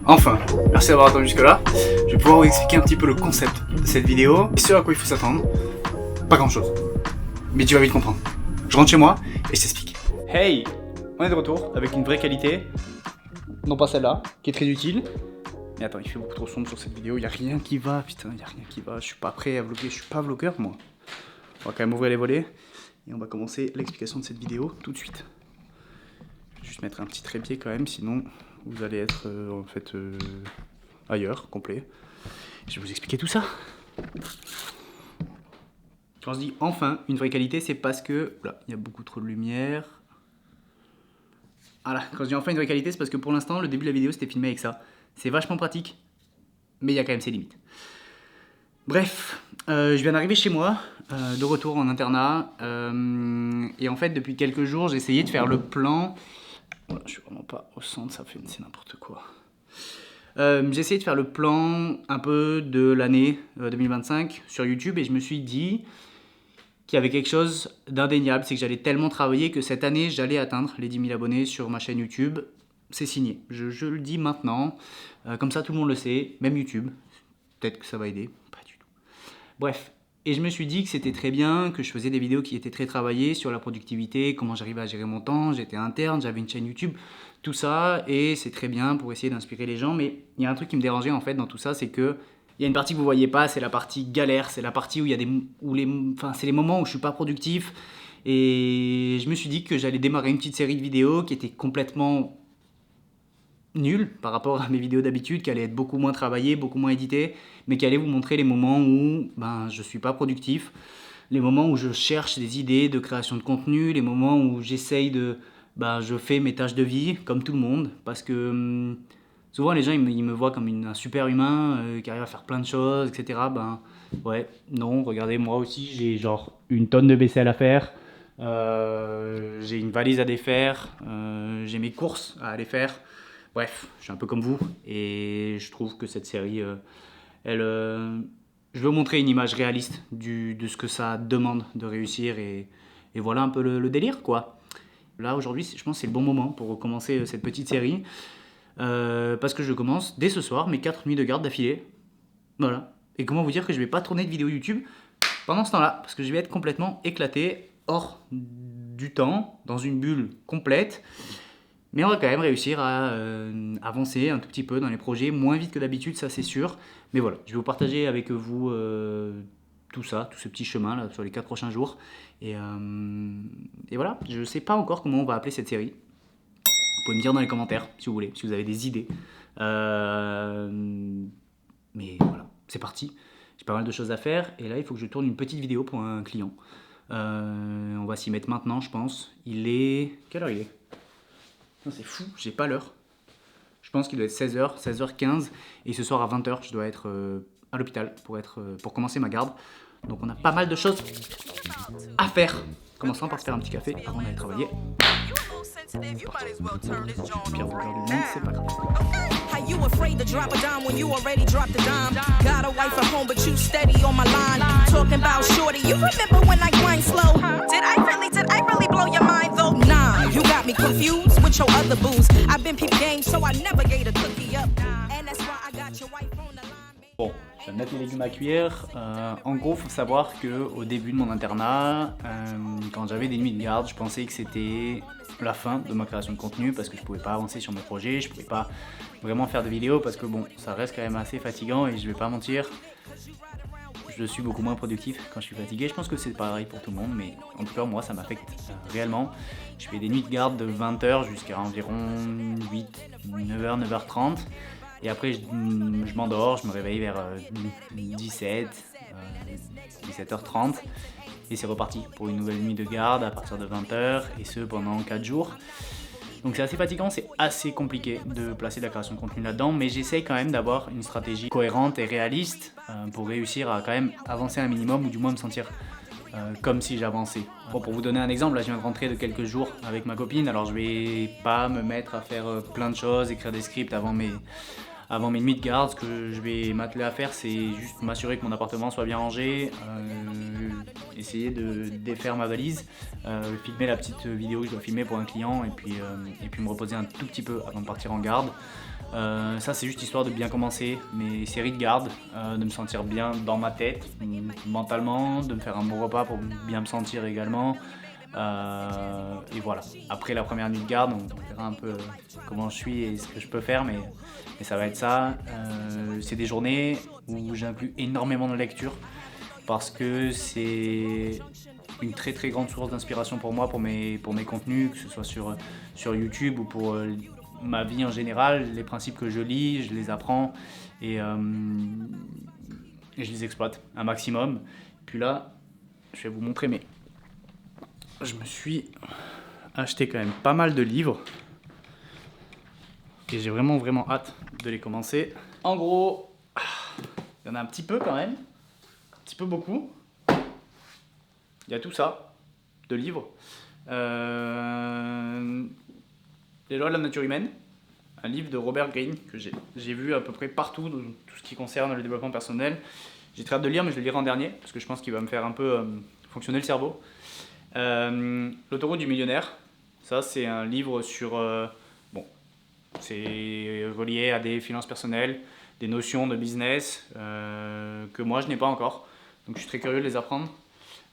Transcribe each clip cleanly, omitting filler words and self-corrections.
Enfin, merci d'avoir attendu jusque là. Je vais pouvoir vous expliquer un petit peu le concept de cette vidéo et ce à quoi il faut s'attendre. Pas grand chose, mais tu vas vite comprendre. Je rentre chez moi et je t'explique. Hey, on est de retour avec une vraie qualité. Non pas celle-là, qui est très utile. Mais attends, il fait beaucoup trop sombre sur cette vidéo, il n'y a rien qui va, putain, il n'y a rien qui va. Je suis pas prêt à vlogger, je suis pas vlogueur moi. On va quand même ouvrir les volets et on va commencer l'explication de cette vidéo tout de suite. Je vais juste mettre un petit trépied quand même, sinon vous allez être en fait ailleurs, complet. Je vais vous expliquer tout ça. Quand je dis enfin une vraie qualité, c'est parce que là, il y a beaucoup trop de lumière. Voilà, quand je dis enfin une vraie qualité, c'est parce que pour l'instant, le début de la vidéo c'était filmé avec ça. C'est vachement pratique, mais il y a quand même ses limites. Bref, je viens d'arriver chez moi, de retour en internat. Et en fait, depuis quelques jours, j'ai essayé de faire le plan. Voilà, je suis vraiment pas au centre, c'est n'importe quoi. J'ai essayé de faire le plan un peu de l'année 2025 sur YouTube et je me suis dit qu'il y avait quelque chose d'indéniable, c'est que j'allais tellement travailler que cette année j'allais atteindre les 10 000 abonnés sur ma chaîne YouTube. C'est signé, je le dis maintenant, comme ça tout le monde le sait, même YouTube, peut-être que ça va aider, pas du tout. Bref, et je me suis dit que c'était très bien, que je faisais des vidéos qui étaient très travaillées sur la productivité, comment j'arrivais à gérer mon temps, j'étais interne, j'avais une chaîne YouTube, tout ça, et c'est très bien pour essayer d'inspirer les gens, mais il y a un truc qui me dérangeait en fait dans tout ça, c'est que il y a une partie que vous voyez pas, c'est la partie galère, c'est la partie où il y a c'est les moments où je suis pas productif, et je me suis dit que j'allais démarrer une petite série de vidéos qui était complètement nul par rapport à mes vidéos d'habitude, qui allaient être beaucoup moins travaillées, beaucoup moins éditées, mais qui allaient vous montrer les moments où je suis pas productif, les moments où je cherche des idées de création de contenu, les moments où j'essaye de... je fais mes tâches de vie, comme tout le monde, parce que souvent les gens ils me voient comme un super humain qui arrive à faire plein de choses, etc. Ouais, non, regardez, moi aussi j'ai genre une tonne de vaisselle à faire, j'ai une valise à défaire, j'ai mes courses à aller faire. Bref, je suis un peu comme vous et je trouve que cette série, je veux montrer une image réaliste de ce que ça demande de réussir et voilà un peu le délire quoi. Là aujourd'hui, je pense que c'est le bon moment pour commencer cette petite série parce que je commence dès ce soir mes 4 nuits de garde d'affilée. Voilà. Et comment vous dire que je vais pas tourner de vidéo YouTube pendant ce temps-là parce que je vais être complètement éclaté, hors du temps, dans une bulle complète. Mais on va quand même réussir à avancer un tout petit peu dans les projets, moins vite que d'habitude, ça c'est sûr. Mais voilà, je vais vous partager avec vous tout ça, tout ce petit chemin là, sur les 4 prochains jours. Et voilà, je ne sais pas encore comment on va appeler cette série. Vous pouvez me dire dans les commentaires si vous voulez, si vous avez des idées. Mais voilà, c'est parti. J'ai pas mal de choses à faire et là il faut que je tourne une petite vidéo pour un client. On va s'y mettre maintenant je pense. Il est... Quelle heure il est ? C'est fou, j'ai pas l'heure. Je pense qu'il doit être 16h, 16h15 et ce soir à 20h, je dois être à l'hôpital pour commencer ma garde. Donc on a pas mal de choses à faire. Commençons par se faire un petit café avant d'aller travailler. Pire vlogueur du monde, c'est pas grave. How you afraid to drop a dime when you already dropped a dime? Got a wife at home, but you steady on my line. Talking about shorty, you remember when I grind slow? Did I really blow your mind though? Nah, you got me confused with your other booze. I've been peep game, so I never gave a cookie up. And that's why I got your wife on the line. Bon, je vais mettre les légumes à cuire. En gros, il faut savoir qu'au début de mon internat, quand j'avais des nuits de garde, je pensais que c'était la fin de ma création de contenu parce que je pouvais pas avancer sur mes projets, je pouvais pas vraiment faire de vidéos parce que bon, ça reste quand même assez fatigant et je vais pas mentir, je suis beaucoup moins productif quand je suis fatigué. Je pense que c'est pareil pour tout le monde, mais en tout cas moi ça m'affecte réellement. Je fais des nuits de garde de 20h jusqu'à environ 9h, 9h30 et après je m'endors, je me réveille vers 17h30 et c'est reparti pour une nouvelle nuit de garde à partir de 20h et ce pendant 4 jours. Donc c'est assez fatigant, c'est assez compliqué de placer de la création de contenu là-dedans, mais j'essaye quand même d'avoir une stratégie cohérente et réaliste pour réussir à quand même avancer un minimum ou du moins me sentir comme si j'avançais. Bon, pour vous donner un exemple, là je viens de rentrer de quelques jours avec ma copine, alors je vais pas me mettre à faire plein de choses, écrire des scripts avant mes nuits de garde. Ce que je vais m'atteler à faire, c'est juste m'assurer que mon appartement soit bien rangé, essayer de défaire ma valise, filmer la petite vidéo que je dois filmer pour un client et puis me reposer un tout petit peu avant de partir en garde. Ça c'est juste histoire de bien commencer mes séries de garde, de me sentir bien dans ma tête, mentalement, de me faire un bon repas pour bien me sentir également. Et voilà, après la première nuit de garde, on verra un peu comment je suis et ce que je peux faire, mais ça va être ça. C'est des journées où j'inclus énormément de lecture parce que c'est une très très grande source d'inspiration pour moi, pour mes contenus, que ce soit sur YouTube ou pour ma vie en général. Les principes que je lis, je les apprends et je les exploite un maximum. Puis là, je vais vous montrer, mais je me suis acheté quand même pas mal de livres et j'ai vraiment vraiment hâte de les commencer. En gros, il y en a un petit peu quand même, un petit peu beaucoup. Il y a tout ça de livres. Les lois de la nature humaine, un livre de Robert Greene que j'ai vu à peu près partout dans tout ce qui concerne le développement personnel. J'ai très hâte de lire, mais je le lirai en dernier parce que je pense qu'il va me faire un peu fonctionner le cerveau. L'autoroute du millionnaire, ça c'est un livre sur... c'est relié à des finances personnelles, des notions de business que moi je n'ai pas encore. Donc je suis très curieux de les apprendre.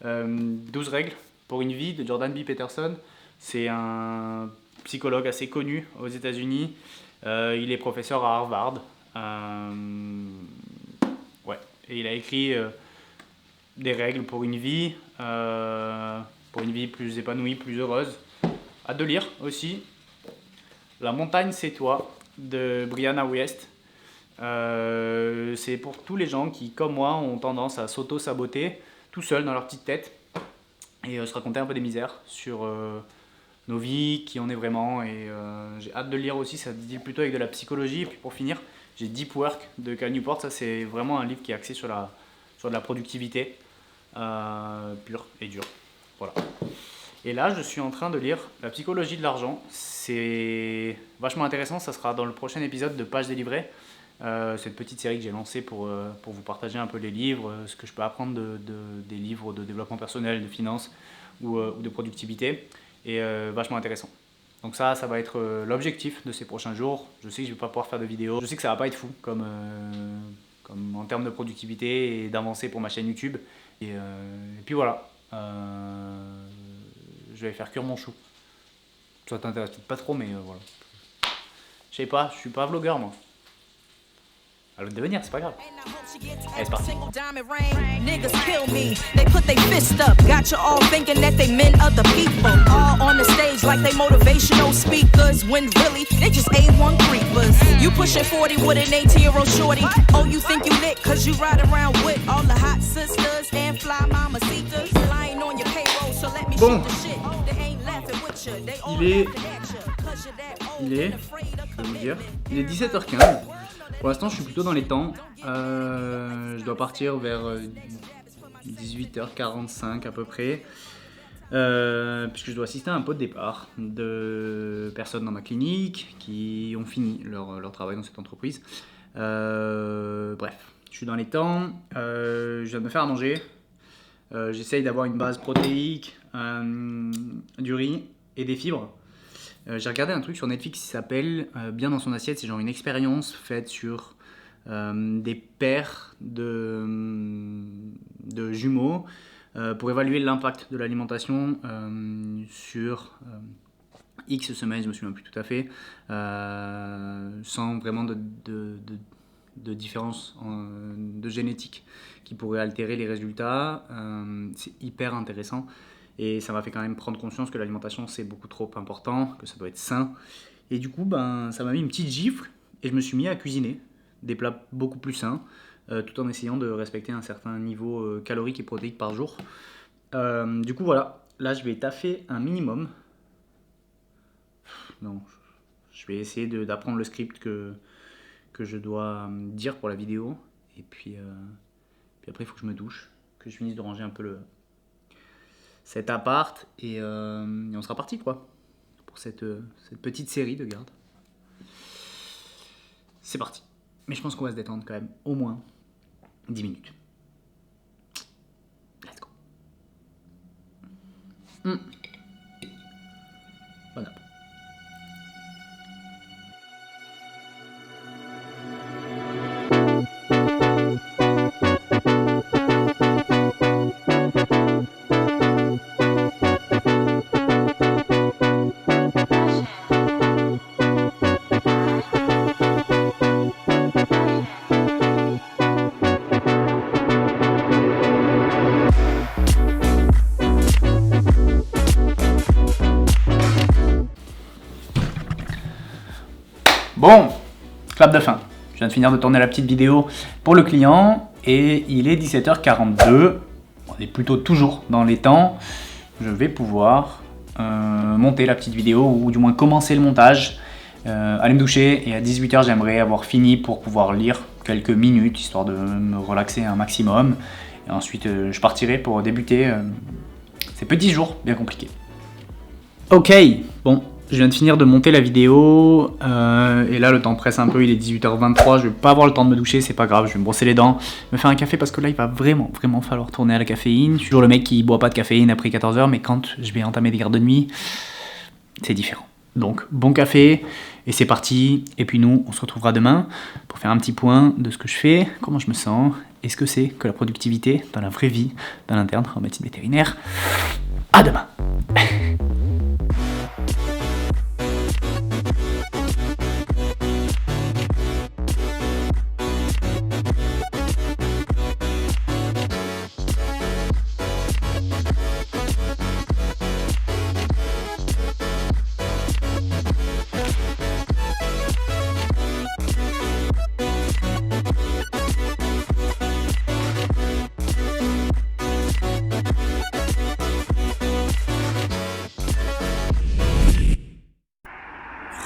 12 règles pour une vie de Jordan B. Peterson. C'est un psychologue assez connu aux États-Unis. Il est professeur à Harvard. Et il a écrit des règles pour une vie plus épanouie, plus heureuse. Hâte de lire aussi. La montagne, c'est toi de Brianna Wiest. C'est pour tous les gens qui, comme moi, ont tendance à s'auto-saboter tout seuls dans leur petite tête et se raconter un peu des misères sur nos vies, qui on est vraiment. Et j'ai hâte de le lire aussi, ça dit plutôt avec de la psychologie. Et puis pour finir, j'ai Deep Work de Cal Newport. Ça, c'est vraiment un livre qui est axé sur de la productivité pure et dure. Voilà. Et là, je suis en train de lire La psychologie de l'argent. C'est vachement intéressant, ça sera dans le prochain épisode de Pages délivrées. Cette petite série que j'ai lancée pour vous partager un peu les livres, ce que je peux apprendre des livres de développement personnel, de finance ou de productivité. Et vachement intéressant. Donc ça va être l'objectif de ces prochains jours. Je sais que je ne vais pas pouvoir faire de vidéos. Je sais que ça va pas être fou comme en termes de productivité et d'avancée pour ma chaîne YouTube. Et puis voilà. Je vais faire cuire mon chou. Ça t'intéresse peut-être pas trop, mais voilà. Je sais pas, je suis pas vlogueur moi. À le devenir, c'est pas grave. Allez, c'est parti. Niggas kill me, they put their fist up. Got you all thinking that they meant other people. All on the stage like they motivational speakers. When really, they just A1 creepers. You pushing 40 with an 18-year-old shorty. Oh, you think you lit cause you ride around with all the hot sisters and fly mamacitas. Lying on your payroll, so let me shoot the shit. They ain't laughing with you, they all laughing at you. Je vais vous dire, il est 17h15. Pour l'instant, je suis plutôt dans les temps. Je dois partir vers 18h45 à peu près, puisque je dois assister à un pot de départ de personnes dans ma clinique qui ont fini leur travail dans cette entreprise. Bref, je suis dans les temps. Je viens de me faire à manger. J'essaye d'avoir une base protéique, du riz et des fibres. J'ai regardé un truc sur Netflix qui s'appelle Bien dans son assiette. C'est genre une expérience faite sur des paires de jumeaux pour évaluer l'impact de l'alimentation sur X semaines, je me souviens plus tout à fait, sans vraiment de différence de génétique qui pourrait altérer les résultats. C'est hyper intéressant. Et ça m'a fait quand même prendre conscience que l'alimentation c'est beaucoup trop important, que ça doit être sain. Et du coup, ça m'a mis une petite gifle et je me suis mis à cuisiner des plats beaucoup plus sains, tout en essayant de respecter un certain niveau calorique et protéique par jour. Du coup, voilà, là je vais taffer un minimum. Non, je vais essayer d'apprendre le script que je dois dire pour la vidéo. Et puis après, il faut que je me douche, que je finisse de ranger un peu cet appart et on sera parti quoi pour cette petite série de garde. C'est parti. Mais je pense qu'on va se détendre quand même au moins 10 minutes. Let's go. Bon app. Bon, clap de fin. Je viens de finir de tourner la petite vidéo pour le client et il est 17h42. On est plutôt toujours dans les temps. Je vais pouvoir monter la petite vidéo ou du moins commencer le montage, aller me doucher et à 18h j'aimerais avoir fini pour pouvoir lire quelques minutes histoire de me relaxer un maximum. Et ensuite je partirai pour débuter ces petits jours bien compliqués. Ok, bon. Je viens de finir de monter la vidéo et là le temps presse un peu, il est 18h23, je vais pas avoir le temps de me doucher, c'est pas grave, je vais me brosser les dents, me faire un café parce que là il va vraiment falloir tourner à la caféine. Je suis toujours le mec qui boit pas de caféine après 14h, mais quand je vais entamer des gardes de nuit, c'est différent. Donc bon café et c'est parti, et puis nous on se retrouvera demain pour faire un petit point de ce que je fais, comment je me sens, et ce que c'est que la productivité dans la vraie vie d'un interne en médecine vétérinaire. À demain.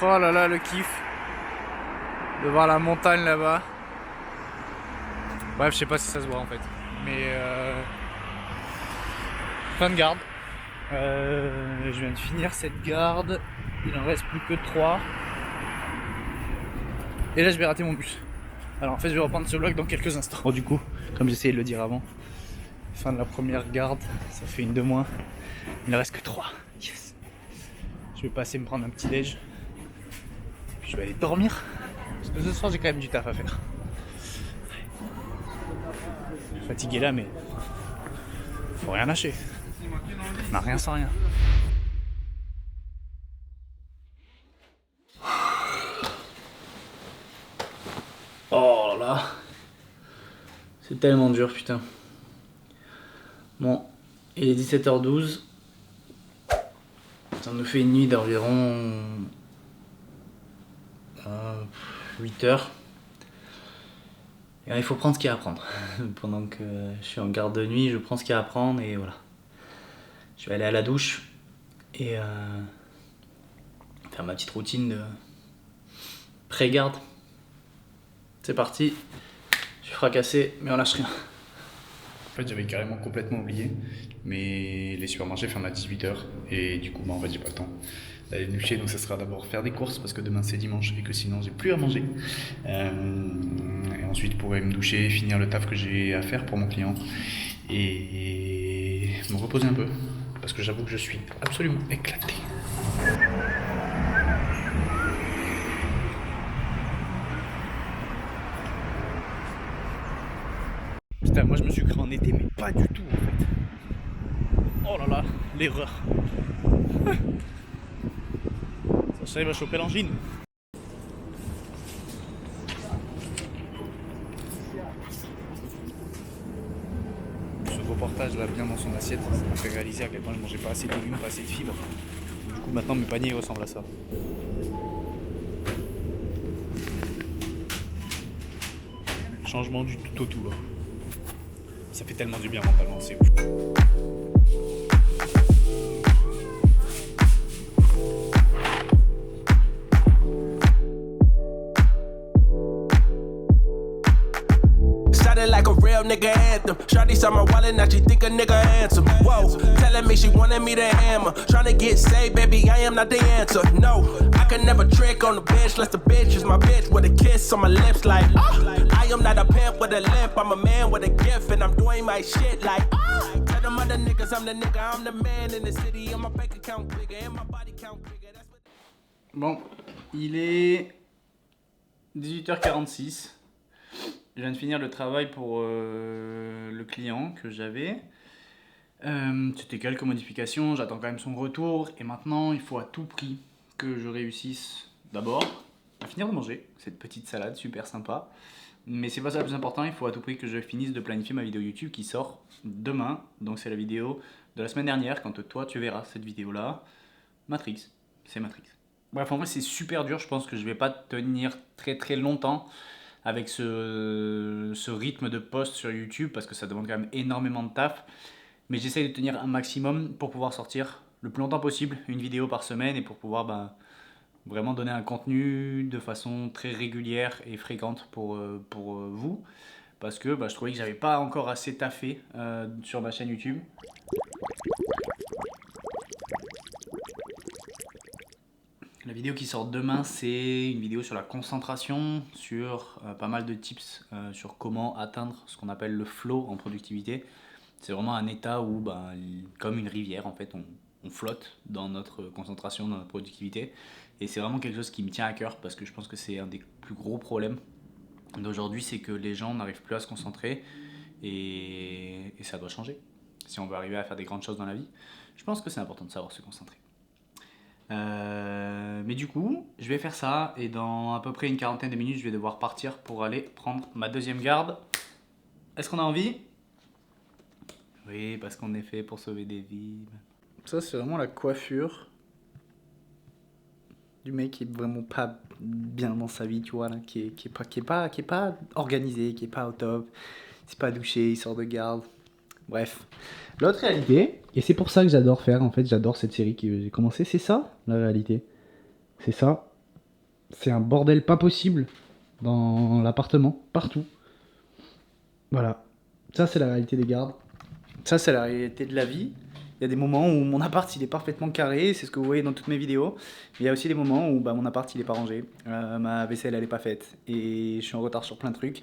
Oh là là, le kiff de voir la montagne là-bas. Bref, je sais pas si ça se voit en fait, mais fin de garde. Je viens de finir cette garde, il en reste plus que 3. Et là je vais rater mon bus. Alors en fait je vais reprendre ce vlog dans quelques instants. Bon, du coup, comme j'essayais de le dire avant, fin de la première garde, ça fait une de moins. Il ne reste que 3. Yes. Je vais passer me prendre un petit déj. Puis je vais aller dormir. Parce que ce soir j'ai quand même du taf à faire. Je suis fatigué là mais faut rien lâcher. On n'a rien sans rien. Oh là là. C'est tellement dur putain. Bon, il est 17h12. Ça nous fait une nuit d'environ 8 heures. Et il faut prendre ce qu'il y a à prendre. Pendant que je suis en garde de nuit, je prends ce qu'il y a à prendre et voilà. Je vais aller à la douche et faire ma petite routine de pré-garde. C'est parti. Je suis fracassé, mais on lâche rien. En fait, j'avais carrément complètement oublié, mais les supermarchés ferment à 18h et du coup, en fait, j'ai pas le temps d'aller me doucher, donc ça sera d'abord faire des courses parce que demain c'est dimanche et que sinon j'ai plus à manger. Et ensuite, je pourrais me doucher, finir le taf que j'ai à faire pour mon client et me reposer un peu parce que j'avoue que je suis absolument éclaté. Putain, moi je me suis cru en été, mais pas du tout en fait. Oh là là, l'erreur. Ça il va choper l'angine. Ce reportage là, bien dans son assiette, ça m'a fait réaliser à quel point je mangeais pas assez de légumes, pas assez de fibres. Du coup, maintenant mes paniers ressemblent à ça. Changement du tout au tout là. Ça fait tellement du bien mentalement, c'est ouf. Started like a real real nigga anthem. Shawty saw my wallet, now she think a nigga handsome. Whoa, telling me she wanted me to hammer. Tryna get saved, baby, I am not the answer. No, I can never trick on the bitch, unless the bitch is my bitch with a kiss on my lips like I am not a pimp with a limp, I'm a man with a gift and I'm doing my shit like tell them other niggas I'm the nigga, I'm the man in the city and my bank account bigger and my body count bigger. That's what... Bon, il est 18h46. Je viens de finir le travail pour le client que j'avais. C'était quelques modifications, j'attends quand même son retour. Et maintenant, il faut à tout prix que je réussisse d'abord à finir de manger cette petite salade super sympa. Mais c'est pas ça le plus important, il faut à tout prix que je finisse de planifier ma vidéo YouTube qui sort demain. Donc c'est la vidéo de la semaine dernière, quand toi tu verras cette vidéo-là. Matrix, c'est Matrix. Bref, en vrai c'est super dur, je pense que je vais pas tenir très très longtemps avec ce rythme de post sur YouTube parce que ça demande quand même énormément de taf. Mais j'essaye de tenir un maximum pour pouvoir sortir le plus longtemps possible une vidéo par semaine et pour pouvoir vraiment donner un contenu de façon très régulière et fréquente pour vous. Parce que je trouvais que j'avais pas encore assez taffé sur ma chaîne YouTube. La vidéo qui sort demain, c'est une vidéo sur la concentration, sur pas mal de tips sur comment atteindre ce qu'on appelle le flow en productivité. C'est vraiment un état où, comme une rivière, en fait, on flotte dans notre concentration, dans notre productivité. Et c'est vraiment quelque chose qui me tient à cœur parce que je pense que c'est un des plus gros problèmes d'aujourd'hui, c'est que les gens n'arrivent plus à se concentrer et ça doit changer. Si on veut arriver à faire des grandes choses dans la vie, je pense que c'est important de savoir se concentrer. Mais du coup, je vais faire ça et dans à peu près une quarantaine de minutes, je vais devoir partir pour aller prendre ma deuxième garde. Est-ce qu'on a envie ? Oui, parce qu'on est fait pour sauver des vies. Ça, c'est vraiment la coiffure du mec qui est vraiment pas bien dans sa vie, tu vois, là, qui est pas organisé, qui est pas au top, c'est pas douché, il sort de garde. Bref. L'autre réalité, et c'est pour ça que j'adore faire, en fait, j'adore cette série que j'ai commencé, c'est ça, la réalité. C'est ça. C'est un bordel pas possible dans l'appartement, partout. Voilà. Ça, c'est la réalité des gardes. Ça, c'est la réalité de la vie. Il y a des moments où mon appart il est parfaitement carré, c'est ce que vous voyez dans toutes mes vidéos. Mais il y a aussi des moments où mon appart il est pas rangé, ma vaisselle elle est pas faite et je suis en retard sur plein de trucs.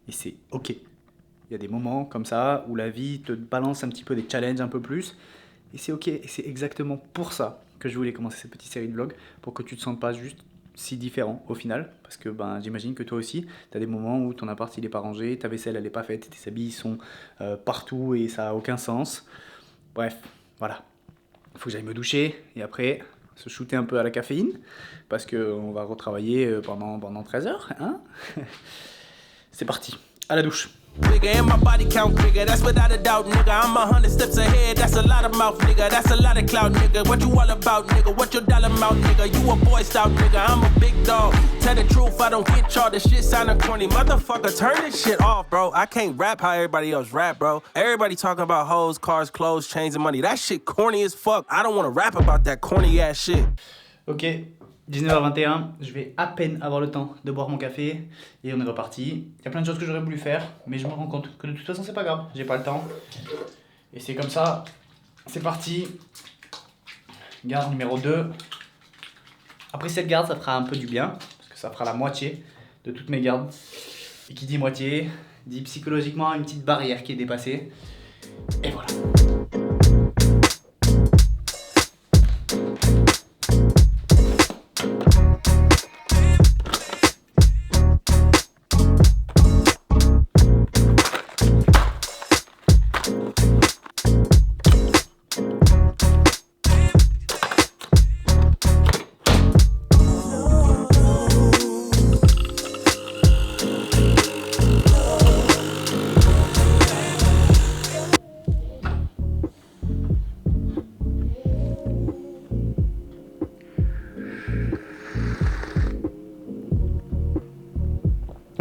Et c'est ok. Il y a des moments comme ça où la vie te balance un petit peu des challenges un peu plus. Et c'est ok. Et c'est exactement pour ça que je voulais commencer cette petite série de vlogs, pour que tu te sentes pas juste si différent au final. Parce que j'imagine que toi aussi, tu as des moments où ton appart il est pas rangé, ta vaisselle elle est pas faite, tes habits sont partout et ça a aucun sens. Bref, voilà. Il faut que j'aille me doucher et après se shooter un peu à la caféine parce qu'on va retravailler pendant 13 heures. Hein. C'est parti, à la douche. Bigger and my body count bigger, that's without a doubt, nigga. I'm 100 steps ahead, that's a lot of mouth, nigga. That's a lot of clout, nigga. What you all about, nigga? What your dollar amount, nigga? You a boy scout, nigga. I'm a big dog. Tell the truth, I don't get y'all. This shit sounding corny, motherfucker. Turn this shit off, bro. I can't rap how everybody else rap, bro. Everybody talking about hoes, cars, clothes, chains, and money. That shit corny as fuck. I don't want to rap about that corny ass shit. Ok. 19h21, je vais à peine avoir le temps de boire mon café et on est reparti. Il y a plein de choses que j'aurais voulu faire, mais je me rends compte que de toute façon c'est pas grave, j'ai pas le temps. Et c'est comme ça, c'est parti. Garde numéro 2. Après cette garde, ça fera un peu du bien, parce que ça fera la moitié de toutes mes gardes. Et qui dit moitié, dit psychologiquement une petite barrière qui est dépassée. Et voilà.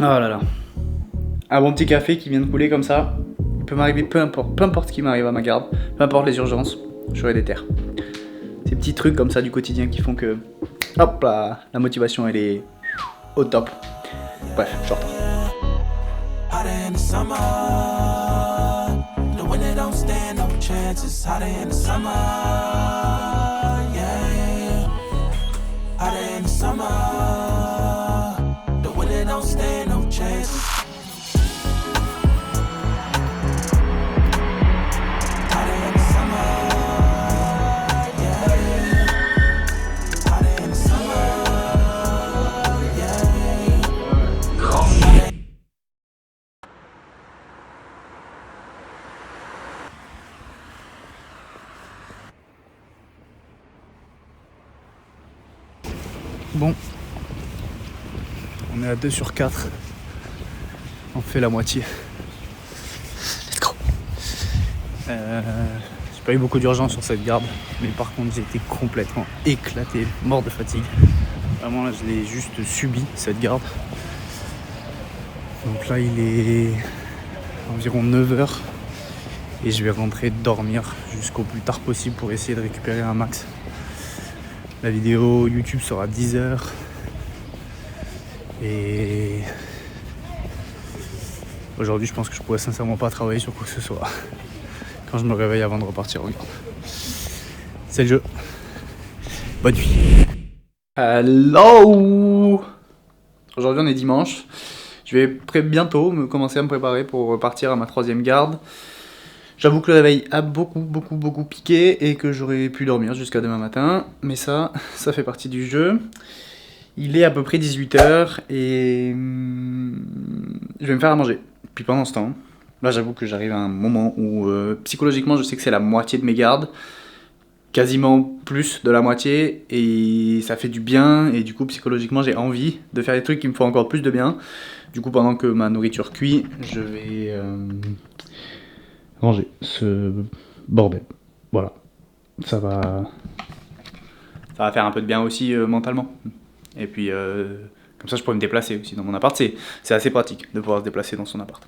Oh là là. Un bon petit café qui vient de couler comme ça. Il peut m'arriver peu importe ce qui m'arrive à ma garde, peu importe les urgences, j'aurai des terres. Ces petits trucs comme ça du quotidien qui font que, hop là, la motivation elle est au top. Bref, je repars. summer. The winter don't stand no chance. It's hotter in the summer. Yeah. Hotter in the summer. The winter don't stand no chance. Bon, on est à 2 sur 4, on fait la moitié. Let's go. J'ai pas eu beaucoup d'urgence sur cette garde, mais par contre j'ai été complètement éclaté, mort de fatigue. Vraiment là je l'ai juste subi cette garde. Donc là il est environ 9h et je vais rentrer dormir jusqu'au plus tard possible pour essayer de récupérer un max. La vidéo YouTube sera 10h et aujourd'hui je pense que je pourrais sincèrement pas travailler sur quoi que ce soit quand je me réveille avant de repartir en garde. C'est le jeu. Bonne nuit. Hello. Aujourd'hui on est dimanche. Je vais bientôt commencer à me préparer pour repartir à ma 3e garde. J'avoue que le réveil a beaucoup piqué et que j'aurais pu dormir jusqu'à demain matin. Mais ça fait partie du jeu. Il est à peu près 18h et je vais me faire à manger. Puis pendant ce temps, là j'avoue que j'arrive à un moment où psychologiquement je sais que c'est la moitié de mes gardes. Quasiment plus de la moitié et ça fait du bien et du coup psychologiquement j'ai envie de faire des trucs qui me font encore plus de bien. Du coup pendant que ma nourriture cuit, je vais... ranger ce bordel. Voilà. Ça va faire un peu de bien aussi mentalement. Et puis comme ça je pourrais me déplacer aussi dans mon appart. C'est assez pratique de pouvoir se déplacer dans son appart.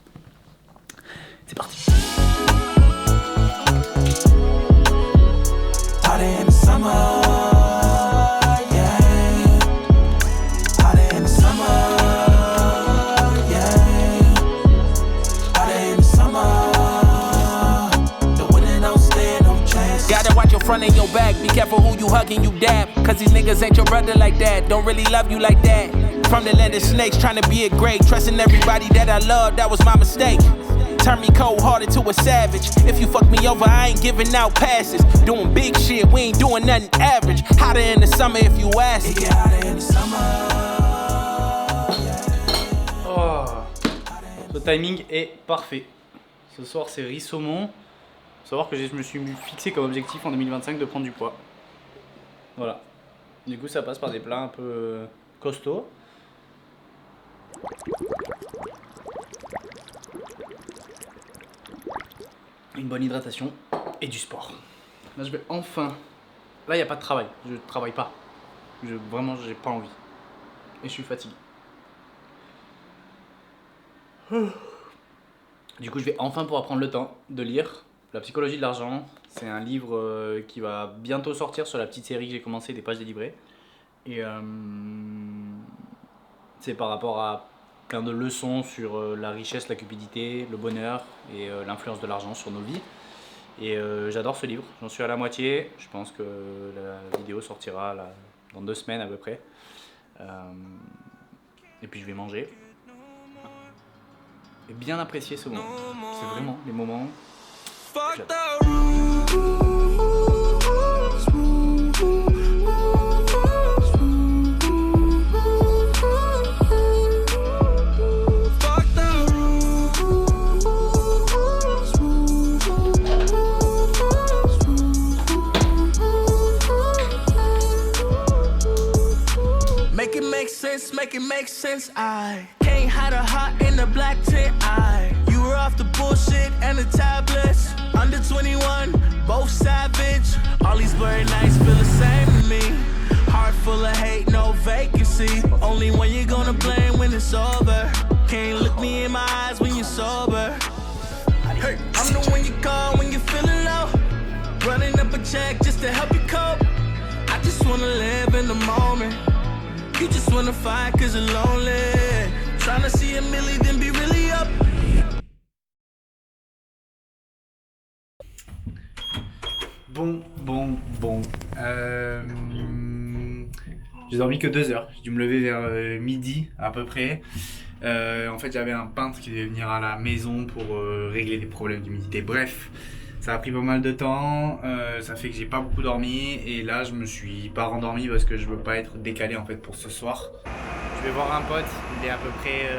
C'est parti. Front of your back, be careful who you hugging, you dab. Cause these niggas ain't your brother like that. Don't really love you like that. From the land of snakes, trying to be a great. Trusting everybody that I love, that was my mistake. Turn me cold hearted to a savage. If you fuck me over, I ain't giving out passes. Doing big shit, we ain't doing nothing average. Hotter in the summer if you ask. It get hotter in the summer. Oh, ce timing est parfait. Ce soir c'est riz saumon. Faut savoir que je me suis fixé comme objectif en 2025 de prendre du poids. Voilà. Du coup ça passe par des plats un peu costauds. Une bonne hydratation et du sport. Là je vais enfin... Là il n'y a pas de travail, je travaille pas. Vraiment j'ai pas envie. Et je suis fatigué. Du coup je vais enfin pouvoir prendre le temps de lire La psychologie de l'argent. C'est un livre qui va bientôt sortir sur la petite série que j'ai commencé des pages délivrées. Et c'est par rapport à plein de leçons sur la richesse, la cupidité, le bonheur et l'influence de l'argent sur nos vies. Et j'adore ce livre, j'en suis à la moitié. Je pense que la vidéo sortira là, dans 2 semaines à peu près. Et puis je vais manger. Et bien apprécier ce moment. C'est vraiment les moments que j'adore. Make it make sense. I can't hide a heart in the black tent. You were off the bullshit and the tablets. Under 21, both savage. All these blurry nights feel the same to me. Heart full of hate, no vacancy. Only when you're gonna blame when it's over. Can't look me in my eyes when you're sober. Hey, I'm the one you call when you're feeling low. Running up a check just to help you cope. I just wanna live in the moment. You just wanna fight cause you're lonely. Tryna see a million then be really up. Bon. J'ai dormi que 2 heures. J'ai dû me lever vers midi à peu près. En fait, j'avais un peintre qui devait venir à la maison pour régler les problèmes d'humidité. Bref, ça a pris pas mal de temps. Ça fait que j'ai pas beaucoup dormi. Et là, je me suis pas rendormi parce que je veux pas être décalé en fait pour ce soir. Je vais voir un pote. Il est à peu près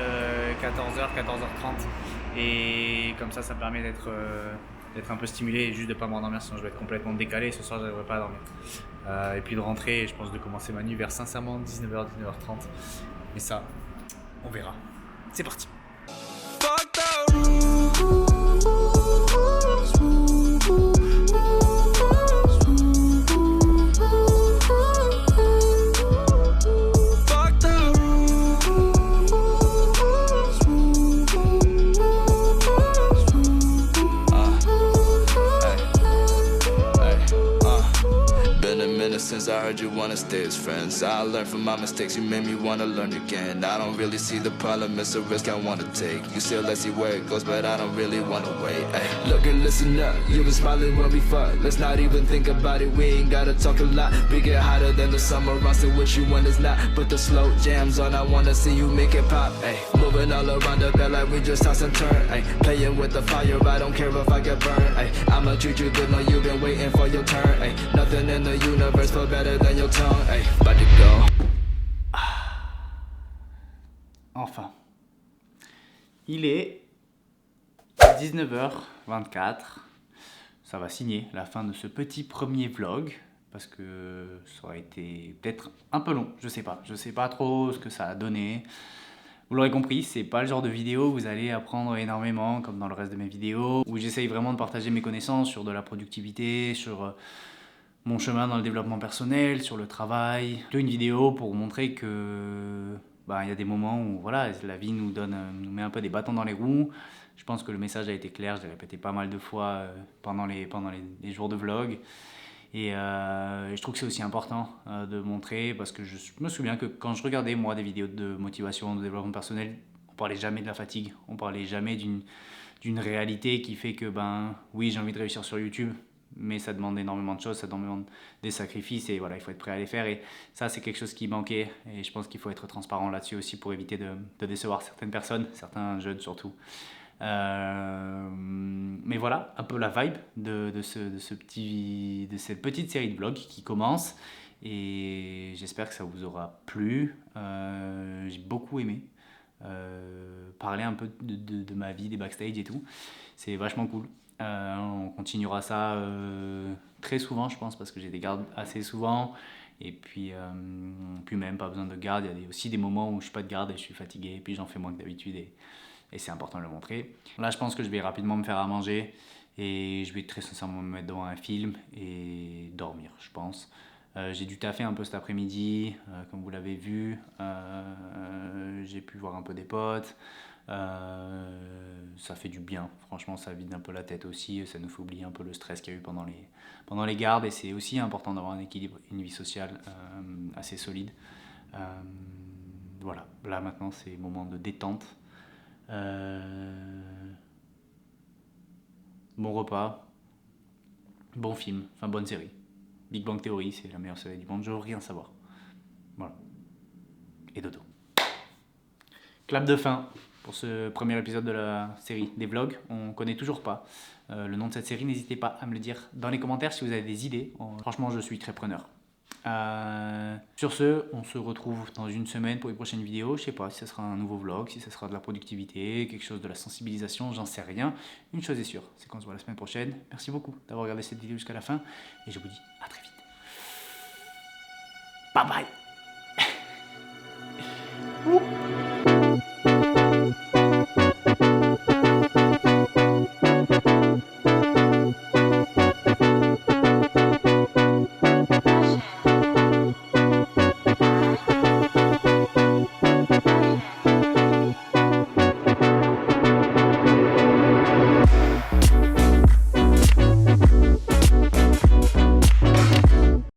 14h, 14h30. Et comme ça permet d'être un peu stimulé et juste de pas m'endormir, sinon je vais être complètement décalé. Ce soir, je n'arriverai pas à dormir. Et puis de rentrer, et je pense de commencer ma nuit vers sincèrement 19h, 19h30. Mais ça, on verra. C'est parti. Fuck the rules. Fuck the Been a minute since I heard you wanna stay as friends. I learned from my mistakes, you made me wanna learn again. I don't really see the problem, it's a risk I wanna take. You still let's see where it goes, but I don't really wanna wait. Ay. Look and listen up, you been smiling when we fuck. Let's not even think about it, we ain't gotta talk a lot. We get hotter than the summer, I still wish you when it's not. Put the slow jams on, I wanna see you make it pop. Ay. Moving all around the bed like we just toss and turn. Ay. Playing with the fire, I don't care if I get burned. Ay. I'ma treat you good, no you been waiting for your turn. Ay. Nothing in the universe feel better than your tongue. Ay. About to go. Enfin. Il est 19h24. Ça va signer la fin de ce petit premier vlog. Parce que ça aurait été peut-être un peu long. Je sais pas trop ce que ça a donné. Vous l'aurez compris, c'est pas le genre de vidéo où vous allez apprendre énormément comme dans le reste de mes vidéos, où j'essaye vraiment de partager mes connaissances sur de la productivité, sur mon chemin dans le développement personnel, sur le travail. Plutôt une vidéo pour montrer que il y a des moments où voilà, la vie nous met un peu des bâtons dans les roues. Je pense que le message a été clair, je l'ai répété pas mal de fois pendant les jours de vlog. Et je trouve que c'est aussi important de montrer, parce que je me souviens que quand je regardais moi des vidéos de motivation, de développement personnel, on parlait jamais de la fatigue, on parlait jamais d'une réalité qui fait que oui, j'ai envie de réussir sur YouTube, mais ça demande énormément de choses, ça demande des sacrifices et voilà, il faut être prêt à les faire. Et ça, c'est quelque chose qui manquait, et je pense qu'il faut être transparent là-dessus aussi pour éviter de décevoir certaines personnes, certains jeunes surtout. Mais voilà un peu la vibe de cette petite série de vlogs qui commence, et j'espère que ça vous aura plu. J'ai beaucoup aimé parler un peu de ma vie, des backstage et tout. C'est vachement cool. On continuera ça très souvent, je pense, parce que j'ai des gardes assez souvent. Et puis même pas besoin de garde, il y a aussi des moments où je suis pas de garde et je suis fatigué, et puis j'en fais moins que d'habitude, et c'est important de le montrer. Là, je pense que je vais rapidement me faire à manger, et je vais très sincèrement me mettre devant un film et dormir, je pense. J'ai dû taffer un peu cet après-midi, comme vous l'avez vu. J'ai pu voir un peu des potes. Ça fait du bien, franchement, ça vide un peu la tête aussi, ça nous fait oublier un peu le stress qu'il y a eu pendant les gardes, et c'est aussi important d'avoir un équilibre, une vie sociale assez solide. Voilà, là maintenant c'est moment de détente. Bon repas, bon film, enfin bonne série. Big Bang Theory, c'est la meilleure série du monde, je veux rien savoir. Voilà. Et dodo. Clap de fin pour ce premier épisode de la série des vlogs. On connaît toujours pas le nom de cette série, n'hésitez pas à me le dire dans les commentaires si vous avez des idées. Franchement, je suis très preneur. Sur ce, on se retrouve dans une semaine pour les prochaines vidéos. Je sais pas si ce sera un nouveau vlog, si ce sera de la productivité, quelque chose de la sensibilisation, j'en sais rien. Une chose est sûre, c'est qu'on se voit la semaine prochaine. Merci beaucoup d'avoir regardé cette vidéo jusqu'à la fin, et je vous dis à très vite. Bye bye.